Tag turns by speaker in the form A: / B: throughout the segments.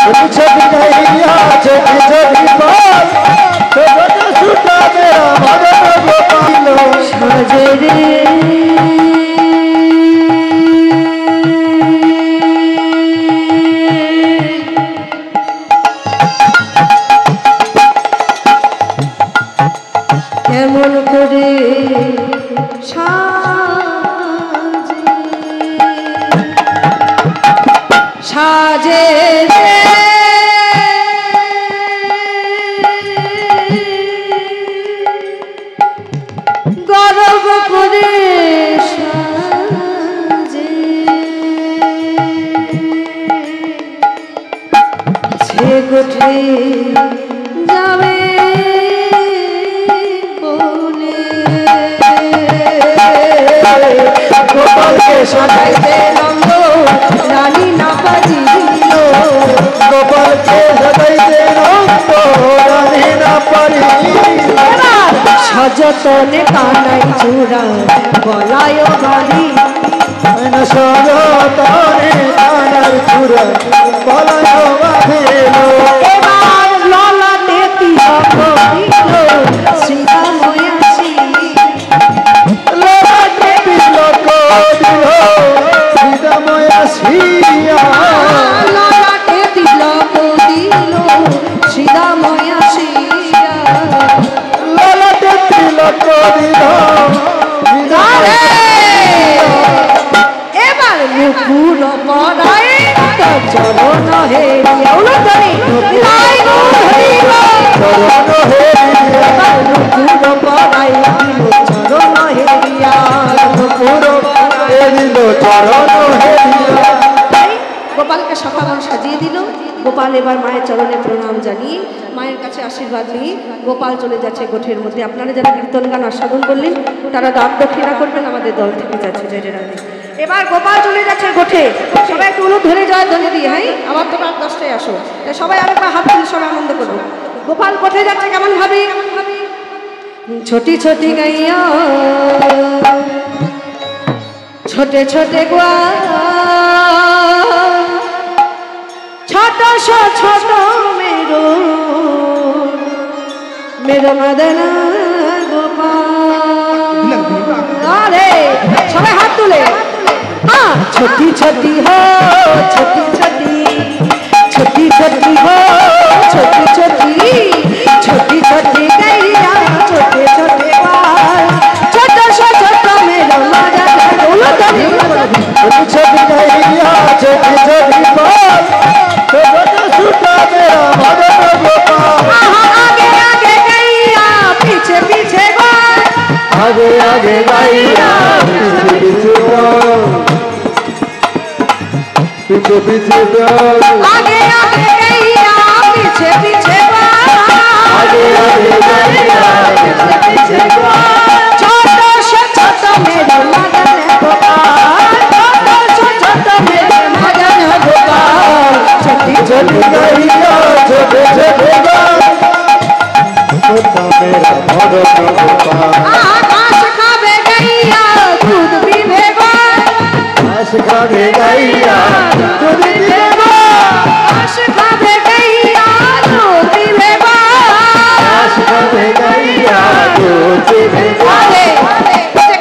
A: छोटी गैया छोटी छोटी बाल छोटा छोटा मेरा मदन गोपाल साजे रे কেমন করে সাজে রে গরব করে সাজে সে গোঠে যাবে গোপালকে সাজাইতে নন্দ রানী না পারিল গোপালকে সাজাইতে নন্দ রানী না পারিল সযতনে কানাই চূড়া গলায় বাড়ি সযতনে কানাই চূড়া গলায় বাঁধিল এবার ললাটে তিলক দিল শ্রীরাময় ললাটে তিলক দিল শ্রীরাময় ললাটে তিলক দিল এবার মুকুর পরায় চরণ হেরিয়া মুকুর পরায় চরণ হেরিয়া গোপালকে সকাল সাজিয়ে দিল গোপাল এবার মায়ের চরণে প্রণাম জানিয়ে মায়ের কাছে আশীর্বাদ নিয়ে গোপাল চলে যাচ্ছে গোঠের মধ্যে আপনারা যারা কীর্তন গান আস্বাদন করলেন তারা দান দক্ষিণা করবেন আমাদের দল থেকে যাচ্ছে জয় রাধে এবার গোপাল চলে যাচ্ছে গোঠে সবাই একটু উলুদ ধরে যায় ধ্বনি দিয়ে হ্যাঁ আবার তো রাত 10টায় আসো তাই সবাই আরেকবার হাত তুলে সবাই আনন্দ করবো গোপাল গোঠে যাচ্ছে কেমন ভাবে ছোটি ছোটি গাইয়া छोटे छोटे गुआ छोटा सा छोटा मेरो मदन गोपाल अरे सबाई हाथ तुले हाँ छोटी छोटी हो छोटी छोटी छोटी छोटी हो छोटी छोटी छोटी छोटी गैया छोटे छोटे बाल छोटा सा छोटा मेरो मदन छोटी गैया छोटी छोटी बाल छोटा छोटा मेरा मदन गोपाल आगे आगे गैया पीछे पीछे बाल आगे आगे गैया पीछे पीछे बाल पीछे पीछे बाल आगे आगे गैया पीछे पीछे बाल आगे आगे गैया पीछे पीछे बाल छोटा सा छोटा मेरा मदन गोपाल छोटा सा छोटा मेरा मदन गोपाल छोटी छोटी गैया छोटे छोटे बाल छोटा मेरा मदन गोपाल घास खावे गैया दूध पीवे बाल घास खावे गैया दूध पीवे बाल घास खावे गैया दूध पीवे बाल घास खावे गैया दूध पीवे बाल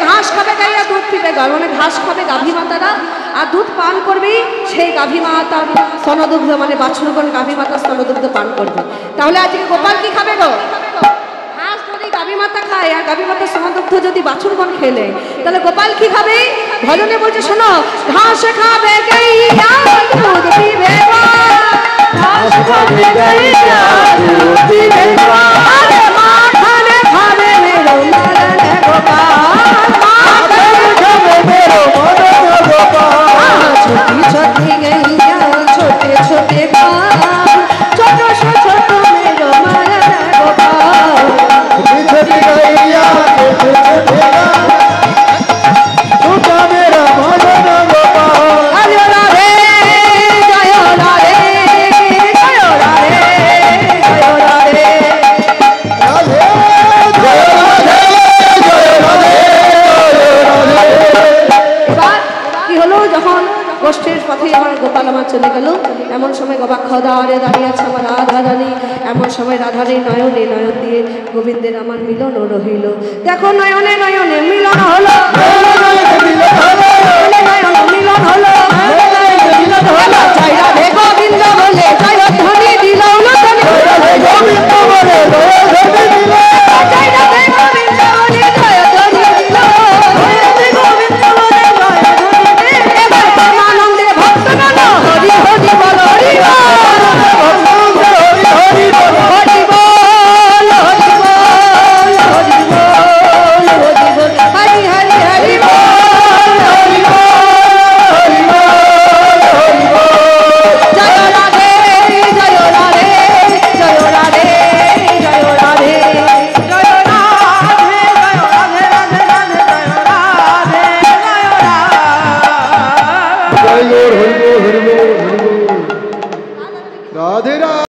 A: घास खावे गैया दूध पीवे बाल মানে ঘাস খাবে গাভী মাতারা আর দুধ পান করবে সেই গাভী মাতার স্তনদুগ্ধ মানে বাছুরগণ গাভী মাতার স্তনদুগ্ধ পান করবে তাহলে আজকে গোপাল কি খাবে গো ঘাস যদি গাভী মাতা খায় আর গাভী মাতার স্তনদুগ্ধ যদি বাছুরগণ খেলে তাহলে গোপাল কি খাবে ভজনে বলছে শোনো ঘাস খাবে গাইয়া দুধ পিবে ঘাস খাবে গাইয়া দুধ পিবে আরে মাখানে খাবে মেরো মদন গোপাল মাখানে খাবে মেরো মদন গোপাল छोटी छोटी गैया छोटे छोटे बाल छोटा सा छोटा मेरो मदन गोपाल छोटी छोटी गैया छोटे छोटे बाल छोटा मेरा मदन गोपाल जय राधे जय राधे जय राधे जय राधे राधे जय राधे जय राधे এবার কি হলো যখন গোষ্ঠীর পথে আমার দ্বারে দাঁড়িয়ে আছে আমার রাধা রানী। এমন সময় রাধারী নয়নে নয়ন দিয়ে গোবিন্দের আমার মিলন রহিল। দেখো নয়নে নয়নে মিলন হলো, নয়ন মিলন হলো, জয় রাধে গোবিন্দ বলে জয় ধ্বনি দিল, জয় রাধে গোবিন্দ বলে জয় ধ্বনি দিল, জয় রাধে গোবিন্দ বলে জয় ধ্বনি দিল, জয় রাধে গোবিন্দ বলে জয় ধ্বনি দিল। এবার পরমানন্দে ভক্তগণ হরি হরি বল, হরি বল, হরি বল, হরি বল, হরি বল, হরি বল, হরি বল, হরি হরি হরি বল, হরি বল, হরি বল, হরি বল। জয় রাধে জয় রাধে জয় রাধে জয় রাধে জয় রাধে জয় রাধে রাধে রাধে জয় রাধে জয় রাধে।
B: জয় গৌর হরি বল হরি বল হরি বল রাধে রাধে।